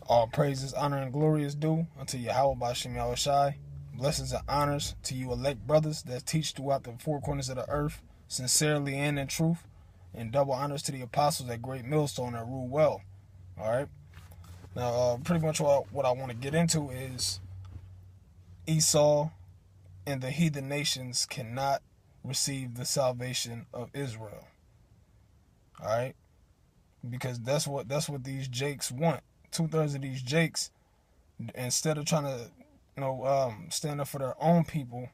All praises, honor, and glory is due unto Yahweh Bashim Yahushai. Blessings and honors to you elect brothers that teach throughout the four corners of the earth, sincerely and in truth. And double honors to the apostles at Great Millstone that rule well. Alright? Now, pretty much what I want to get into is Esau and the heathen nations cannot receive the salvation of Israel. Alright? Because that's what these jakes want. 2/3 of these jakes, instead of trying to stand up for their own people,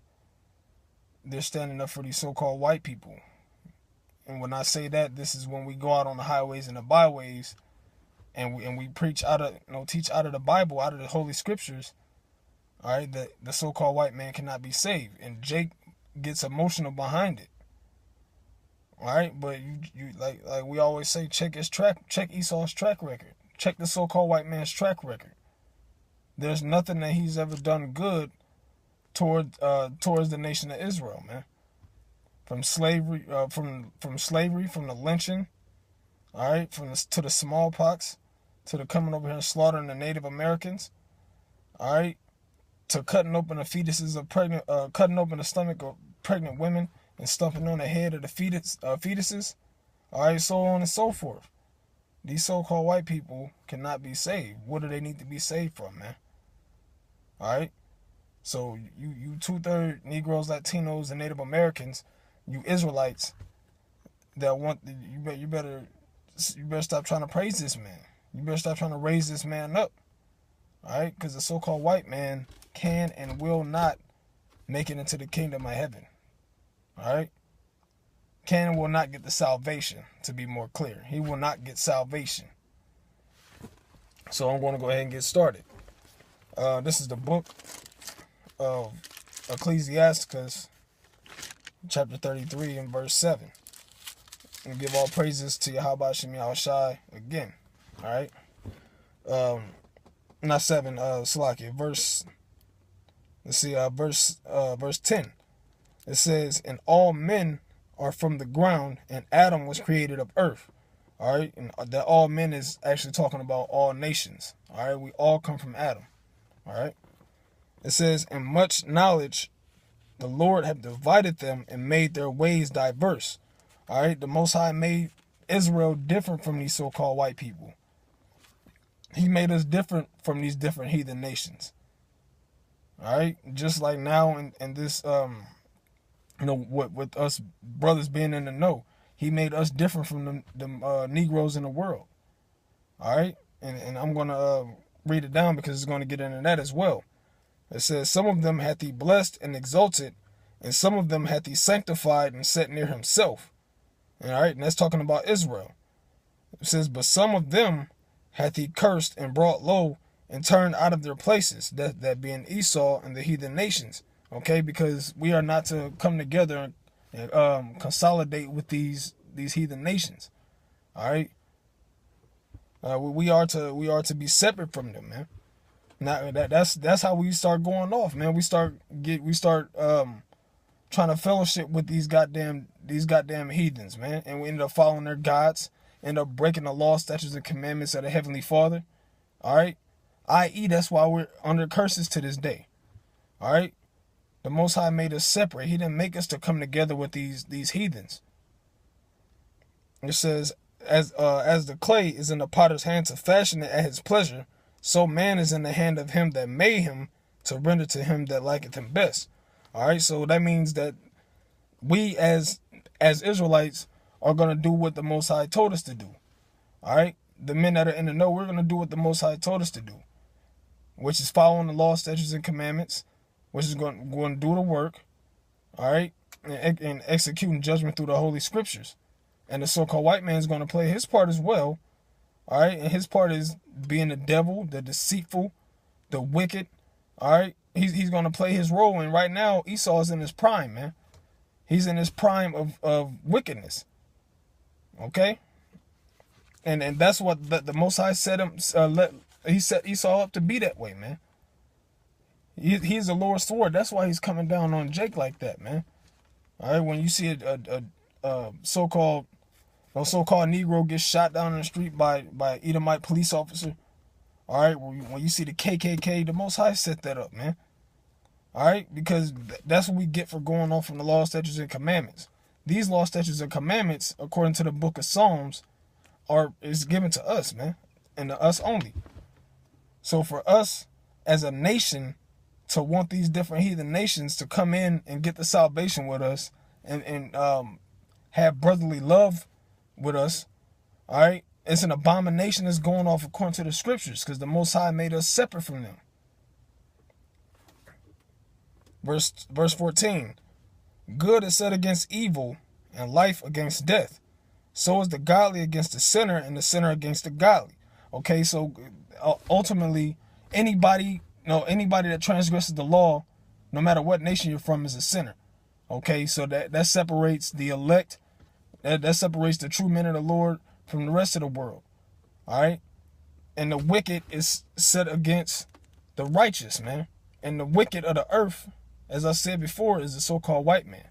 they're standing up for these so-called white people. And when I say that, this is when we go out on the highways and the byways and we preach out of teach out of the Bible, out of the holy scriptures, all right, that the so-called white man cannot be saved. And Jake gets emotional behind it. All right, but you like we always say, check Esau's track record. Check the so-called white man's track record. There's nothing that he's ever done good towards the nation of Israel, man. From slavery, from the lynching, all right, to the smallpox, to the coming over here and slaughtering the Native Americans, all right, to cutting open the fetuses of cutting open the stomach of pregnant women and stumping on the head of the fetuses, all right, so on and so forth. These so-called white people cannot be saved. What do they need to be saved from, man? All right? So you 2/3 Negroes, Latinos, and Native Americans, you Israelites that you better stop trying to praise this man. You better stop trying to raise this man up. All right? Because the so-called white man can and will not make it into the kingdom of heaven. All right? Can and will not get the salvation, to be more clear. He will not get salvation. So I'm going to go ahead and get started. This is the book of Ecclesiasticus, chapter 33 and verse 7. And give all praises to Yahweh Shem Yahushai again. Alright? Not 7, Salakia. Verse 10. It says, and all men are from the ground, and Adam was created of earth. All right, and that all men is actually talking about all nations. All right, we all come from Adam. All right, it says, and much knowledge the Lord have divided them and made their ways diverse. All right, the Most High made Israel different from these so-called white people. He made us different from these different heathen nations. All right, just like now in this with us brothers being in the know, he made us different from the Negroes in the world. All right, and I'm gonna read it down because it's going to get into that as well. It says, some of them hath he blessed and exalted, and some of them hath he sanctified and set near himself. All right, and that's talking about Israel. It says, but some of them hath he cursed and brought low and turned out of their places, that being Esau and the heathen nations. Okay, because we are not to come together and consolidate with these heathen nations. All right, we are to be separate from them, man. Now that's how we start going off, man. We start trying to fellowship with these goddamn heathens, man, and we end up following their gods, end up breaking the law, statutes, and commandments of the Heavenly Father. All right, i.e., that's why we're under curses to this day. All right. The Most High made us separate. He didn't make us to come together with these heathens. It says, as the clay is in the potter's hand to fashion it at his pleasure, so man is in the hand of him that made him to render to him that liketh him best. All right, so that means that we as Israelites are going to do what the Most High told us to do. All right, the men that are in the know, we're going to do what the Most High told us to do, which is following the law, statutes, and commandments, which is going to do the work, all right, and executing judgment through the holy scriptures. And the so-called white man is going to play his part as well, all right, and his part is being the devil, the deceitful, the wicked, all right. He's going to play his role, and right now Esau is in his prime, man. He's in his prime of wickedness, okay, and that's what the Most High set him. He set Esau up to be that way, man. He's the Lord's sword. That's why he's coming down on Jake like that, man. All right, when you see a so-called Negro get shot down in the street by Edomite police officer, All right, when you see the KKK, the Most High set that up, man. All right, because that's what we get for going off from the law, statutes, and commandments. These law, statutes, and commandments, according to the book of Psalms, is given to us, man, and to us only. So for us as a nation to want these different heathen nations to come in and get the salvation with us and have brotherly love with us, all right, it's an abomination that's going off according to the scriptures, because the Most High made us separate from them. Verse 14, good is set against evil, and life against death. So is the godly against the sinner, and the sinner against the godly. Okay, so ultimately, anybody that transgresses the law, no matter what nation you're from, is a sinner. Okay, so that separates the elect, that separates the true men of the Lord from the rest of the world. All right, and the wicked is set against the righteous, man. And the wicked of the earth, as I said before, is the so-called white man.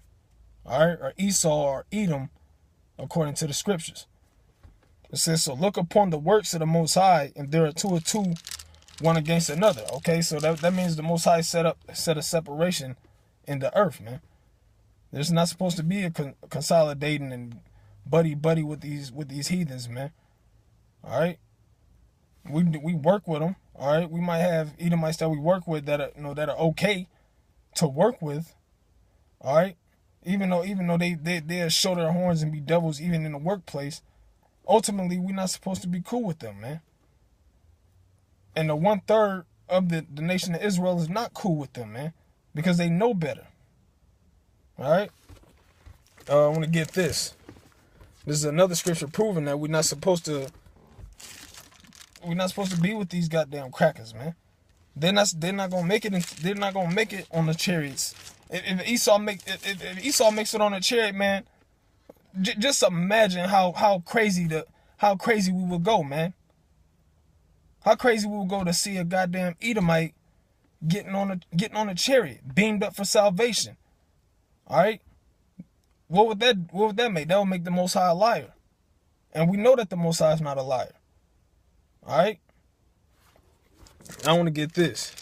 All right, or Esau or Edom, according to the scriptures. It says, so look upon the works of the Most High, and there are two or two, one against another. Okay, so that means the Most High set a separation in the earth, man. There's not supposed to be a consolidating and buddy with these heathens, man. All right, we work with them. All right, we might have Edomites that we work with that are okay to work with. All right, even though they show their horns and be devils even in the workplace, ultimately we're not supposed to be cool with them, man. And the 1/3 of the nation of Israel is not cool with them, man, because they know better. All right, I want to get this. This is another scripture proving that we're not supposed to be with these goddamn crackers, man. They're not gonna make it. They're not gonna make it on the chariots. If Esau makes it on a chariot, man, just imagine how crazy we will go, man. How crazy we will go to see a goddamn Edomite getting on a chariot, beamed up for salvation. All right, what would that make? That would make the Most High a liar, and we know that the Most High is not a liar. All right, I want to get this.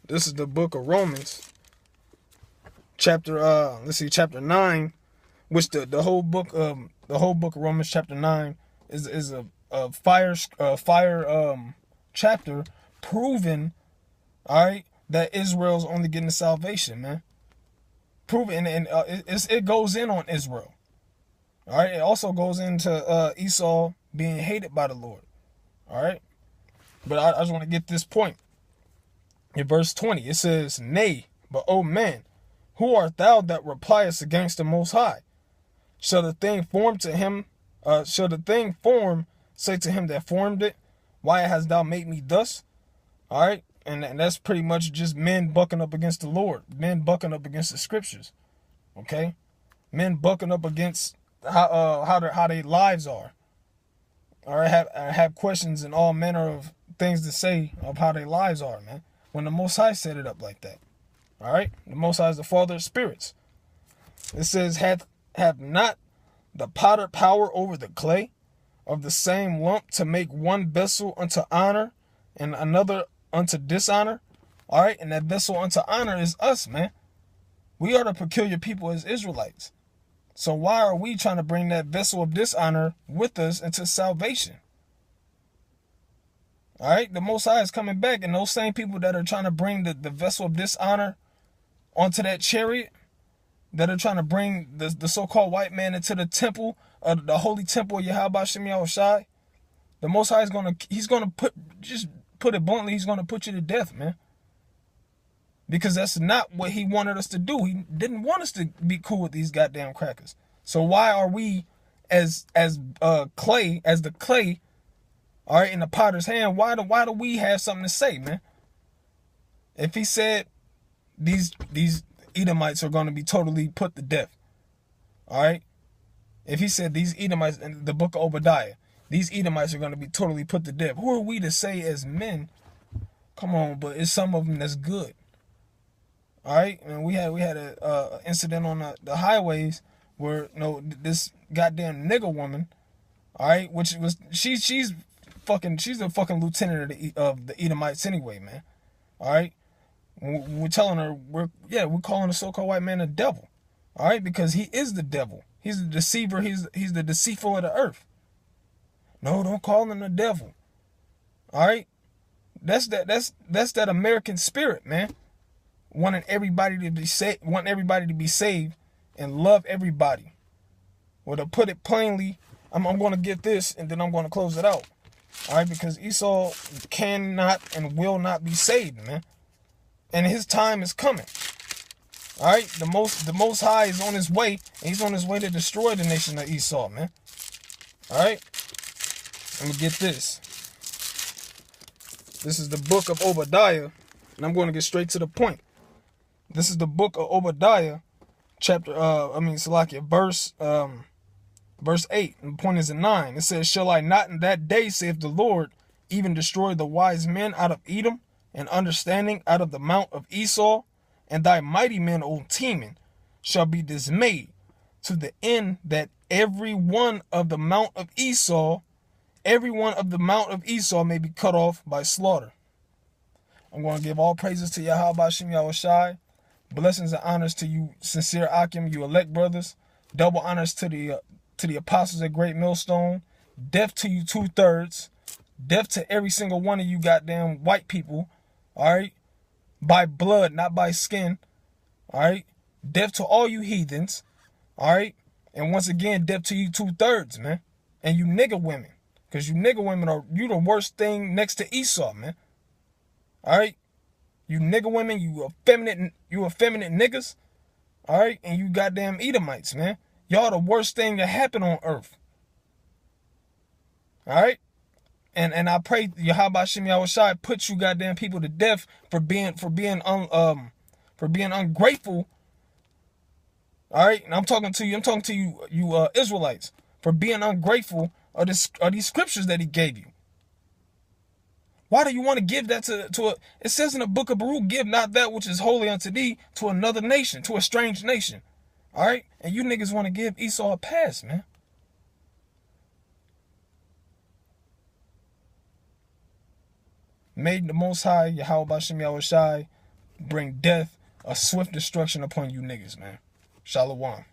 This is the book of Romans, chapter 9, which the whole book of Romans chapter 9 is a fire chapter proving, all right, that Israel's only getting the salvation, man. Proving, and it goes in on Israel. All right, it also goes into Esau being hated by the Lord. All right, but I just want to get this point. In verse 20, it says, nay, but O man, who art thou that repliest against the Most High? Shall the thing form say to him that formed it, why hast thou made me thus? All right, and that's pretty much just men bucking up against the Lord, men bucking up against the scriptures. Okay, men bucking up against how their lives are. All right, have questions and all manner of things to say of how their lives are, man. When the Most High set it up like that. All right, the Most High is the Father of spirits. It says, have not the potter power over the clay, of the same lump to make one vessel unto honor and another unto dishonor? All right, and that vessel unto honor is us, man. We are the peculiar people as Israelites. So why are we trying to bring that vessel of dishonor with us into salvation? All right, the Most High is coming back, and those same people that are trying to bring the vessel of dishonor onto that chariot, that are trying to bring the so-called white man into the temple, the holy temple of Yahweh Shem Yahushai, the Most High he's gonna put it bluntly, he's gonna put you to death, man. Because that's not what he wanted us to do. He didn't want us to be cool with these goddamn crackers. So why are we as the clay, all right, in the potter's hand, why do we have something to say, man? If he said these Edomites are going to be totally put to death, all right? If he said these Edomites, in the book of Obadiah, these Edomites are going to be totally put to death, who are we to say as men, come on, but it's some of them that's good, all right? And we had a incident on the highways where this goddamn nigger woman, all right, which was she's the fucking lieutenant of the Edomites anyway, man. All right, we're telling her we're calling the so-called white man a devil. All right, because he is the devil. He's the deceiver. He's the deceitful of the earth. No, don't call him the devil. All right, that's that American spirit, man. Wanting everybody to be saved, and love everybody. Well, to put it plainly, I'm going to get this and then I'm going to close it out. All right, because Esau cannot and will not be saved, man. And his time is coming. All right, the most high is on his way, and he's on his way to destroy the nation of Esau, man. All right, let me get this. This is the book of Obadiah, and I'm going to get straight to the point. This is the book of Obadiah, verse 8, and the point is in 9. It says, "Shall I not in that day, saith the Lord, even destroy the wise men out of Edom, and understanding out of the mount of Esau? And thy mighty men, O Teman, shall be dismayed, to the end that every one of the mount of Esau may be cut off by slaughter." I'm going to give all praises to Yahweh Bashem Yahushai. Blessings and honors to you, sincere Akim, you elect brothers. Double honors to the apostles at Great Millstone. Death to you 2/3. Death to every single one of you goddamn white people. All right? By blood, not by skin. All right? Death to all you heathens. All right? And once again, death to you 2/3, man. And you nigger women. Because you nigger women you the worst thing next to Esau, man. All right? You nigger women, you effeminate niggas. All right? And you goddamn Edomites, man. Y'all the worst thing that happened on earth. All right? And I pray Yahweh Hashem Yahushai put you goddamn people to death for being ungrateful. All right? And I'm talking to you Israelites, for being ungrateful of these scriptures that he gave you. Why do you want to give that to a... It says in the book of Baruch, give not that which is holy unto thee to another nation, to a strange nation. All right? And you niggas want to give Esau a pass, man. May the Most High, Yahweh Bashem Yahushai, bring death, a swift destruction upon you niggas, man. Shalom.